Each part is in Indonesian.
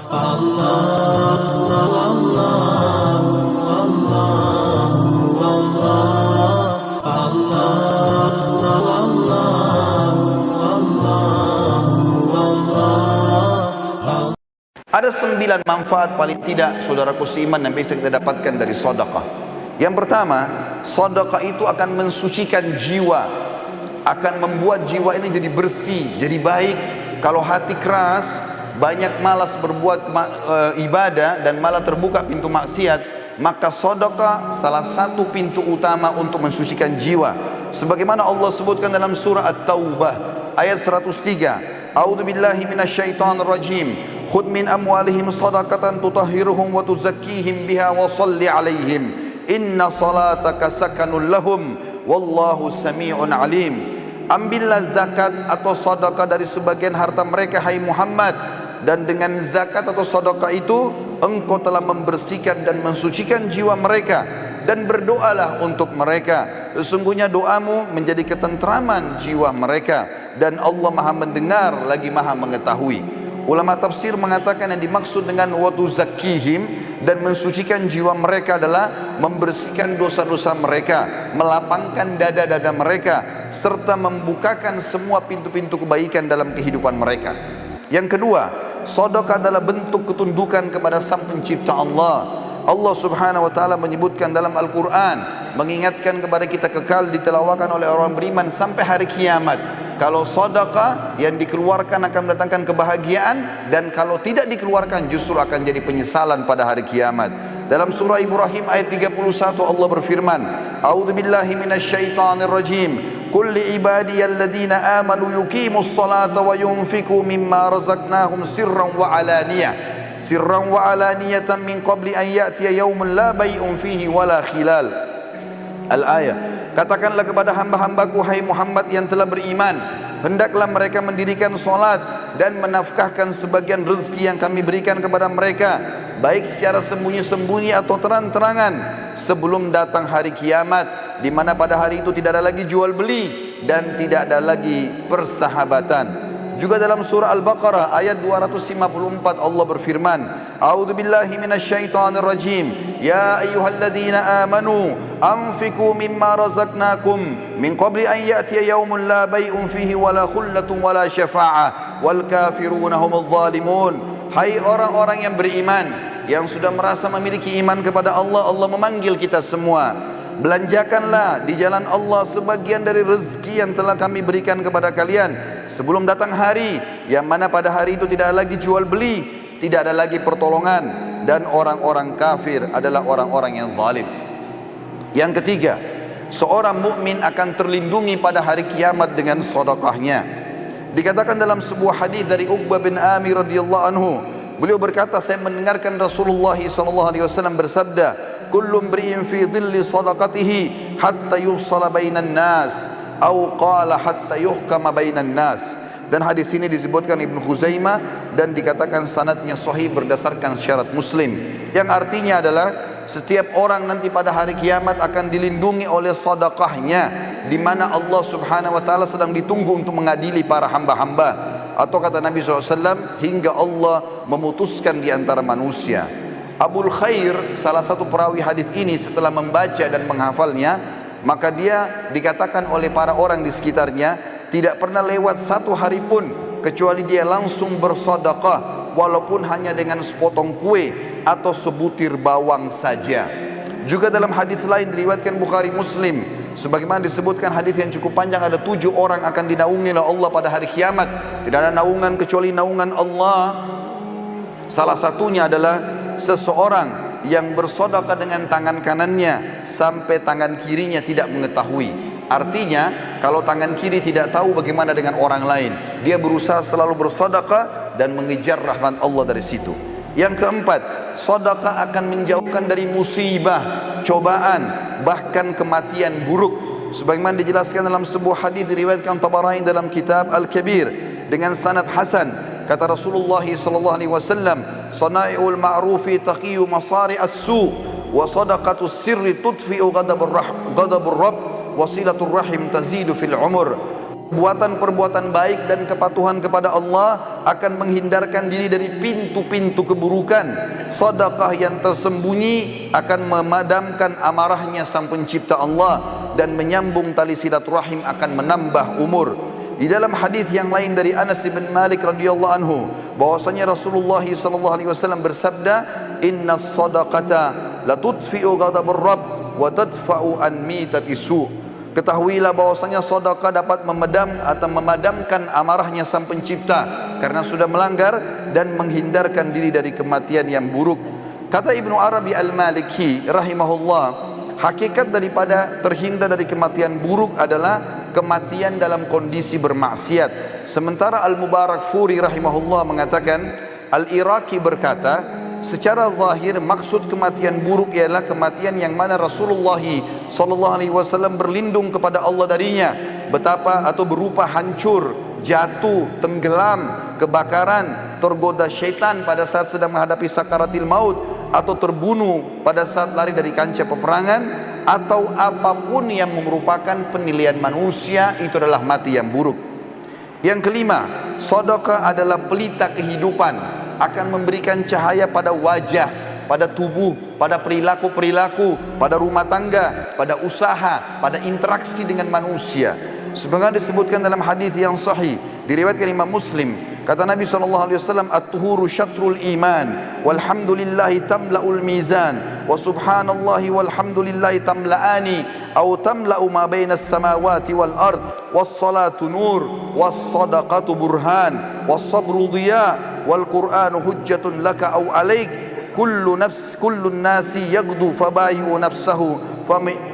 Ada 9 manfaat paling tidak saudaraku seiman yang bisa kita dapatkan dari sedekah. Yang pertama, sedekah itu akan mensucikan jiwa, akan membuat jiwa ini jadi bersih, jadi baik. Kalau hati keras, banyak malas berbuat ibadah dan malah terbuka pintu maksiat, maka sedekah salah satu pintu utama untuk mensucikan jiwa. Sebagaimana Allah sebutkan dalam surah At-Taubah ayat 103, A'udzu billahi minasyaitonir rajim. Khudh min amwalihim shadaqatan tutahhiruhum wa tuzakkihim biha wa shalli 'alaihim inna salataka sakanul lahum wallahu sami'un 'alim. Ambillah zakat atau sedekah dari sebagian harta mereka hai Muhammad, dan dengan zakat atau sedekah itu engkau telah membersihkan dan mensucikan jiwa mereka, dan berdoalah untuk mereka, sesungguhnya doamu menjadi ketentraman jiwa mereka, dan Allah Maha mendengar lagi Maha mengetahui. Ulama tafsir mengatakan yang dimaksud dengan wa tuzakkihim dan mensucikan jiwa mereka adalah membersihkan dosa-dosa mereka, melapangkan dada-dada mereka, serta membukakan semua pintu-pintu kebaikan dalam kehidupan mereka. Yang kedua, sedekah adalah bentuk ketundukan kepada Sang Pencipta Allah. Allah Subhanahu wa taala menyebutkan dalam Al-Qur'an, mengingatkan kepada kita kekal ditelawakan oleh orang beriman sampai hari kiamat. Kalau sedekah yang dikeluarkan akan mendatangkan kebahagiaan, dan kalau tidak dikeluarkan justru akan jadi penyesalan pada hari kiamat. Dalam surah Ibrahim ayat 31 Allah berfirman, A'udzu billahi minasyaitonir rajim. Qul li ibadiyalladzina amanu yuqimus salata wa yunfiqu mimma razaqnahum sirran wa alaniyatan min qabli an ya'tiya yaumun la bay'un fihi wala khilal. Al-ayah. Katakanlah kepada hamba-hambaku hai Muhammad yang telah beriman, hendaklah mereka mendirikan solat dan menafkahkan sebagian rezeki yang kami berikan kepada mereka, baik secara sembunyi-sembunyi atau terang-terangan, sebelum datang hari kiamat, di mana pada hari itu tidak ada lagi jual beli dan tidak ada lagi persahabatan. Juga dalam surah Al-Baqarah ayat 254 Allah berfirman, A'udzu billahi minasyaitonir rajim. Ya ayyuhalladzina amanu anfiqu mimma razaqnakum min qabli an ya'tiya yaumun la bay'un fihi wala khullatun wala syafa'ah wal kafiruna humudz zalimun. Hai orang-orang yang beriman, yang sudah merasa memiliki iman kepada Allah, Allah memanggil kita semua. Belanjakanlah di jalan Allah sebagian dari rezeki yang telah kami berikan kepada kalian sebelum datang hari yang mana pada hari itu tidak ada lagi jual beli, tidak ada lagi pertolongan, dan orang-orang kafir adalah orang-orang yang zalim. Yang ketiga, seorang mukmin akan terlindungi pada hari kiamat dengan sedekahnya. Dikatakan dalam sebuah hadis dari Uqbah bin Amir radhiyallahu anhu, beliau berkata, saya mendengarkan Rasulullah SAW bersabda, kullu imri'in fi dhilli sadaqatihi hatta yusala bainan nas atau qala hatta yuhkama bainan nas. Dan hadis ini disebutkan Ibnu Khuzaimah dan dikatakan sanadnya sahih berdasarkan syarat Muslim, yang artinya adalah setiap orang nanti pada hari kiamat akan dilindungi oleh sedekahnya, di mana Allah Subhanahu wa taala sedang ditunggu untuk mengadili para hamba-hamba, atau kata Nabi SAW, hingga Allah memutuskan di antara manusia. Abul Khair, salah satu perawi hadis ini, setelah membaca dan menghafalnya, maka dia dikatakan oleh para orang di sekitarnya, tidak pernah lewat satu hari pun kecuali dia langsung bersedekah, walaupun hanya dengan sepotong kue atau sebutir bawang saja. Juga dalam hadis lain diriwayatkan Bukhari Muslim, sebagaimana disebutkan hadis yang cukup panjang, ada 7 orang akan dinaungi oleh Allah pada hari kiamat. Tidak ada naungan kecuali naungan Allah. Salah satunya adalah seseorang yang bersedekah dengan tangan kanannya sampai tangan kirinya tidak mengetahui. Artinya kalau tangan kiri tidak tahu, bagaimana dengan orang lain? Dia berusaha selalu bersedekah dan mengejar rahmat Allah dari situ. Yang keempat, sedekah akan menjauhkan dari musibah, cobaan, bahkan kematian buruk. Sebagaimana dijelaskan dalam sebuah hadis diriwayatkan Tabarani dalam kitab Al-Kabir dengan sanad hasan. Kata Rasulullah SAW, Sana'iul ma'rufi taqiyu masari as-su wa sadaqatus sirri tudfi'u ghadabur rabb wa silatul rahim tazidu fil umur. perbuatan baik dan kepatuhan kepada Allah akan menghindarkan diri dari pintu-pintu keburukan. Sedekah yang tersembunyi akan memadamkan amarahnya Sang Pencipta Allah dan menyambung tali silaturahim, akan menambah umur. Di dalam hadis yang lain dari Anas bin Malik radhiyallahu anhu, bahwasanya Rasulullah sallallahu alaihi wasallam bersabda, "Inna sadaqata la tudfi'u ghadabur rabb wa tadfa'u an mitati su'." Ketahuilah bahwasanya sedekah dapat memadamkan amarahnya Sang Pencipta karena sudah melanggar dan menghindarkan diri dari kematian yang buruk. Kata Ibnu Arabi Al-Maliki rahimahullah, hakikat daripada terhindar dari kematian buruk adalah kematian dalam kondisi bermaksiat. Sementara Al-Mubarakfuri rahimahullah mengatakan, Al-Iraqi berkata, secara zahir maksud kematian buruk ialah kematian yang mana Rasulullah sallallahu alaihi wasallam berlindung kepada Allah darinya, betapa atau berupa hancur, jatuh, tenggelam, kebakaran, tergoda syaitan pada saat sedang menghadapi sakaratil maut, atau terbunuh pada saat lari dari kancah peperangan, atau apapun yang merupakan penilaian manusia, itu adalah mati yang buruk. Yang kelima, sedekah adalah pelita kehidupan, akan memberikan cahaya pada wajah, pada tubuh, pada perilaku-perilaku, pada rumah tangga, pada usaha, pada interaksi dengan manusia. Sebagaimana disebutkan dalam hadis yang sahih diriwayatkan Imam Muslim, kata Nabi SAW, "At-tuhuru syatrul iman, walhamdulillahi tamla'ul mizan, wa subhanallahi walhamdulillahi tamla'ani, au tamla'u ma bainas samawati wal ard, was salatu nur, was sadaqatu burhan, was sabru dhiya, wal qur'anu hujjatun laka au alaik, kullu nasi yaghdu fabayu nafsahu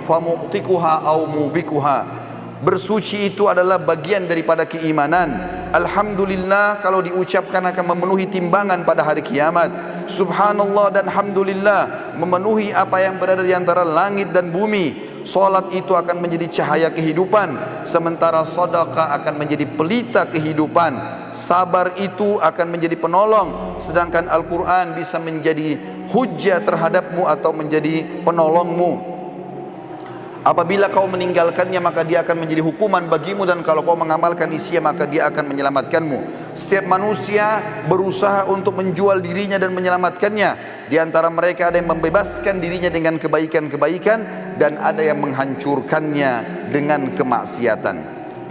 famu'tikuha au mubikuha." Bersuci itu adalah bagian daripada keimanan. Alhamdulillah kalau diucapkan akan memenuhi timbangan pada hari kiamat. Subhanallah dan alhamdulillah memenuhi apa yang berada di antara langit dan bumi. Salat itu akan menjadi cahaya kehidupan, sementara sedekah akan menjadi pelita kehidupan. Sabar itu akan menjadi penolong, sedangkan Al-Quran bisa menjadi hujjah terhadapmu atau menjadi penolongmu. Apabila kau meninggalkannya maka dia akan menjadi hukuman bagimu, dan kalau kau mengamalkan isinya maka dia akan menyelamatkanmu. Setiap manusia berusaha untuk menjual dirinya dan menyelamatkannya. Di antara mereka ada yang membebaskan dirinya dengan kebaikan-kebaikan, dan ada yang menghancurkannya dengan kemaksiatan.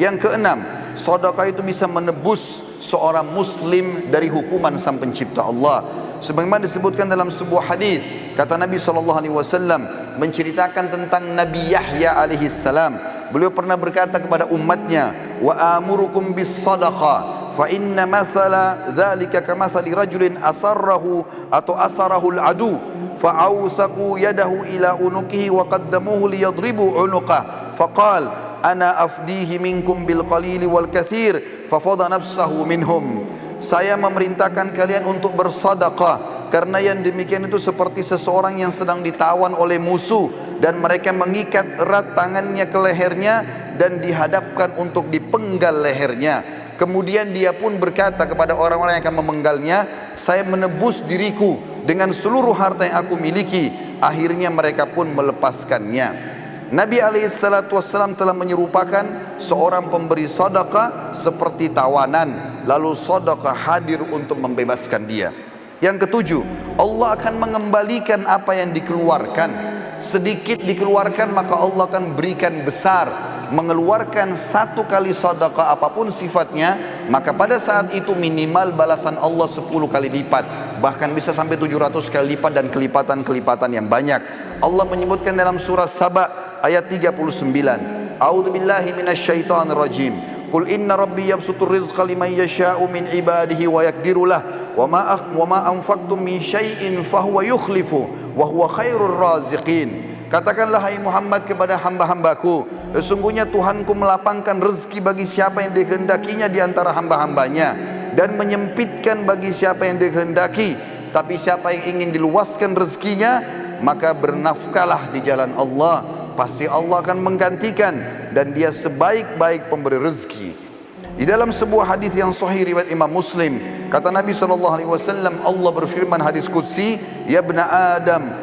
Yang keenam, sedekah itu bisa menebus seorang muslim dari hukuman Sang Pencipta Allah. Sebagaimana disebutkan dalam sebuah hadis, kata Nabi SAW menceritakan tentang Nabi Yahya alaihi salam. Beliau pernah berkata kepada umatnya, "Wa amurukum bis sadaqah, fa inna mathala dzalika kamathali rajulin asarahu al-adu, fa awthaqu yadahu ila unukihi wa qaddamuhu liyadribu unuqah, faqal ana afdihi minkum bil qalili wal kathir, fa fadha nafsahu minhum." Saya memerintahkan kalian untuk bersedekah, karena yang demikian itu seperti seseorang yang sedang ditawan oleh musuh, dan mereka mengikat erat tangannya ke lehernya dan dihadapkan untuk dipenggal lehernya. Kemudian dia pun berkata kepada orang-orang yang akan memenggalnya, "Saya menebus diriku dengan seluruh harta yang aku miliki." Akhirnya mereka pun melepaskannya. Nabi SAW telah menyerupakan seorang pemberi sedekah seperti tawanan, lalu sedekah hadir untuk membebaskan dia. Yang ketujuh, Allah akan mengembalikan apa yang dikeluarkan. Sedikit dikeluarkan maka Allah akan berikan besar. Mengeluarkan satu kali sedekah apapun sifatnya, maka pada saat itu minimal balasan Allah 10 kali lipat, bahkan bisa sampai 700 kali lipat dan kelipatan-kelipatan yang banyak. Allah menyebutkan dalam surat Saba ayat 39, A'udzubillahi minasyaitonir rajim. Qul inna rabbi yabsutur rizqa liman yasha'u min ibadihi wa yaqdiru lah, wa ma anfaqtum min syai'in fahuwa yukhlifu wa huwa khairur raziqin. Katakanlah hai Muhammad kepada hamba-hambaku, sesungguhnya Tuhanku melapangkan rezeki bagi siapa yang dikehendakinya di antara hamba-hambanya, dan menyempitkan bagi siapa yang dikehendaki. Tapi siapa yang ingin diluaskan rezekinya, maka bernafkahlah di jalan Allah, pasti Allah akan menggantikan, dan dia sebaik-baik pemberi rezeki. Di dalam sebuah hadis yang sahih riwayat Imam Muslim, kata Nabi SAW, Allah berfirman hadis qudsi, "Ya bna Adam,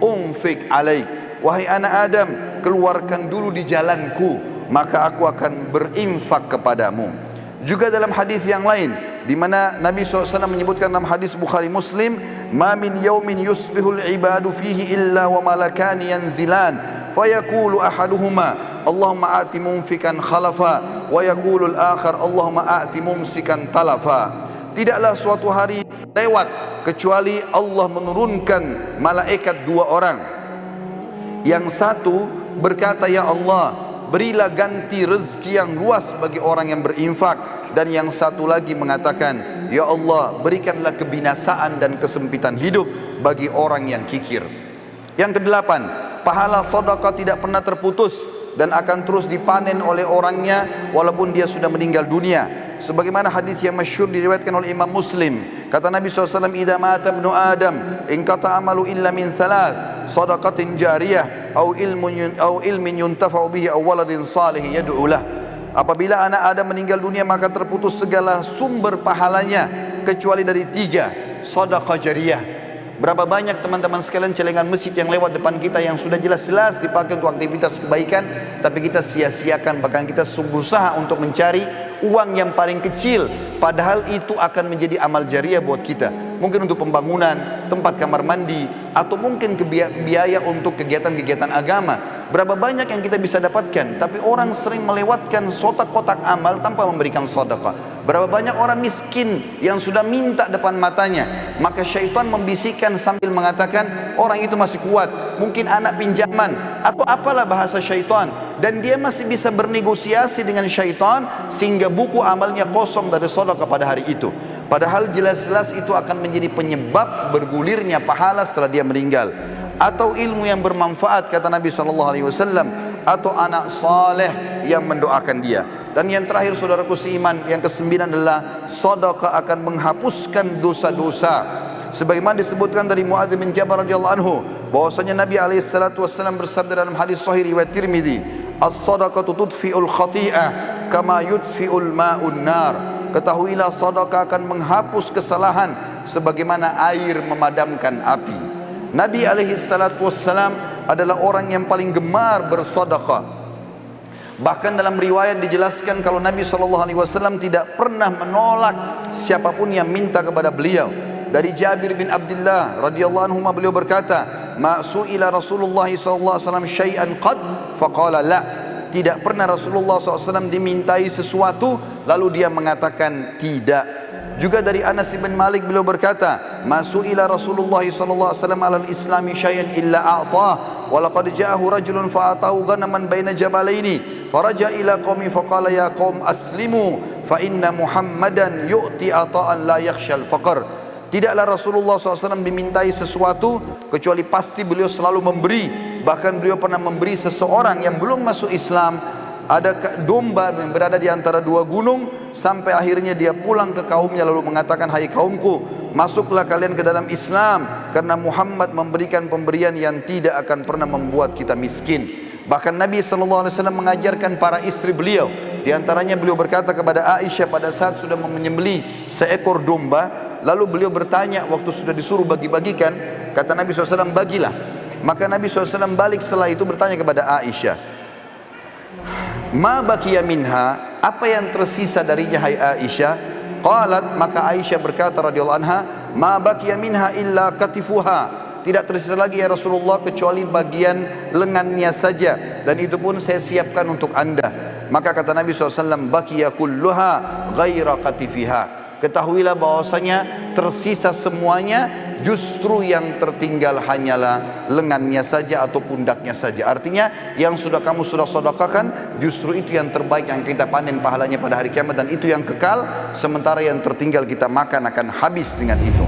unfik alaik." Wahai anak Adam, keluarkan dulu di jalanku. maka aku akan berinfak kepadamu. Juga dalam hadis yang lain di mana Nabi SAW menyebutkan dalam hadis Bukhari Muslim, ma min yaumin yusbihul ibadu fihi illa wa malakani yanzilan fayaqulu ahaduhuma Allahumma a'ti mumfikan khalafa wa yaqulu al-akhar Allahumma a'ti mumsikan talafa. Tidaklah suatu hari lewat kecuali Allah menurunkan malaikat dua orang. Yang satu berkata, ya Allah, berilah ganti rezeki yang luas bagi orang yang berinfak. Dan yang satu lagi mengatakan, ya Allah, berikanlah kebinasaan dan kesempitan hidup bagi orang yang kikir. Yang kedelapan, pahala sedekah tidak pernah terputus dan akan terus dipanen oleh orangnya walaupun dia sudah meninggal dunia. Sebagaimana hadis yang masyhur diriwayatkan oleh Imam Muslim, kata Nabi SAW, idza mata ibnu Adam inqata amalu illa min thalath, sadaqatin jariyah au ilmin yuntafa'u bihi aw waladin salih yad'u lah. Apabila anak Adam meninggal dunia maka terputus segala sumber pahalanya kecuali dari tiga, sedekah jariyah. Berapa banyak teman-teman sekalian celengan masjid yang lewat depan kita yang sudah jelas-jelas dipakai untuk aktivitas kebaikan, tapi kita sia-siakan, bahkan kita berusaha untuk mencari uang yang paling kecil, padahal itu akan menjadi amal jariah buat kita. Mungkin untuk pembangunan tempat kamar mandi, atau mungkin biaya untuk kegiatan-kegiatan agama. Berapa banyak yang kita bisa dapatkan, tapi orang sering melewatkan kotak amal tanpa memberikan sedekah. Berapa banyak orang miskin yang sudah minta depan matanya, maka syaitan membisikkan sambil mengatakan orang itu masih kuat, mungkin anak pinjaman atau apalah bahasa syaitan, dan dia masih bisa bernegosiasi dengan syaitan sehingga buku amalnya kosong dari sedekah pada hari itu. Padahal jelas-jelas itu akan menjadi penyebab bergulirnya pahala setelah dia meninggal. Atau ilmu yang bermanfaat, kata Nabi SAW, atau anak saleh yang mendoakan dia. Dan yang terakhir saudaraku seiman, yang kesembilan adalah sedekah akan menghapuskan dosa-dosa. Sebagaimana disebutkan dari Muadz bin Jabal radhiyallahu anhu, bahwasanya Nabi SAW bersabda dalam hadis sahih riwayat Tirmidzi, as-sadaqatu tudfi'ul khati'ah kama yudfi'ul ma'un nar. Ketahuilah sedekah akan menghapus kesalahan sebagaimana air memadamkan api. Nabi SAW adalah orang yang paling gemar bersedekah. Bahkan dalam riwayat dijelaskan kalau Nabi SAW tidak pernah menolak siapapun yang minta kepada beliau. Dari Jabir bin Abdullah radhiyallahu anhu beliau berkata, "Ma su'ila Rasulullah SAW syai'an qad faqala la." Tidak pernah Rasulullah SAW dimintai sesuatu lalu dia mengatakan tidak. Juga dari Anas bin Malik beliau berkata, "Masu'ila Rasulullah sallallahu alaihi wasallam 'alal islami syai'an illa a'tah, wa laqad ja'ahu rajulun fa'atahu ghanaman baina jabalaini, faraja ila qaumi faqala ya qaum aslimu fa inna Muhammadan yu'ti ata'an la yakhshal faqr." Tidaklah Rasulullah SAW dimintai sesuatu kecuali pasti beliau selalu memberi. Bahkan beliau pernah memberi seseorang yang belum masuk Islam ada domba yang berada di antara dua gunung, sampai akhirnya dia pulang ke kaumnya lalu mengatakan, hai kaumku, masuklah kalian ke dalam Islam karena Muhammad memberikan pemberian yang tidak akan pernah membuat kita miskin. Bahkan Nabi SAW mengajarkan para istri beliau, di antaranya beliau berkata kepada Aisyah pada saat sudah menyembelih seekor domba, lalu beliau bertanya waktu sudah disuruh bagi-bagikan, kata Nabi SAW, bagilah. Maka Nabi SAW balik setelah itu bertanya kepada Aisyah, ma baqiya minha, apa yang tersisa darinya hai Aisyah? Qalat, maka Aisyah berkata radhiyallahu anha, ma baqiya minha illa katifuha, tidak tersisa lagi ya Rasulullah kecuali bagian lengannya saja, dan itu pun saya siapkan untuk anda. Maka kata Nabi SAW, baqiya kulluha ghaira katifiha, ketahuilah bahwasanya tersisa semuanya, justru yang tertinggal hanyalah lengannya saja atau pundaknya saja. Artinya yang sudah kamu sedekahkan, justru itu yang terbaik yang kita panen pahalanya pada hari kiamat, dan itu yang kekal, sementara yang tertinggal kita makan akan habis dengan itu.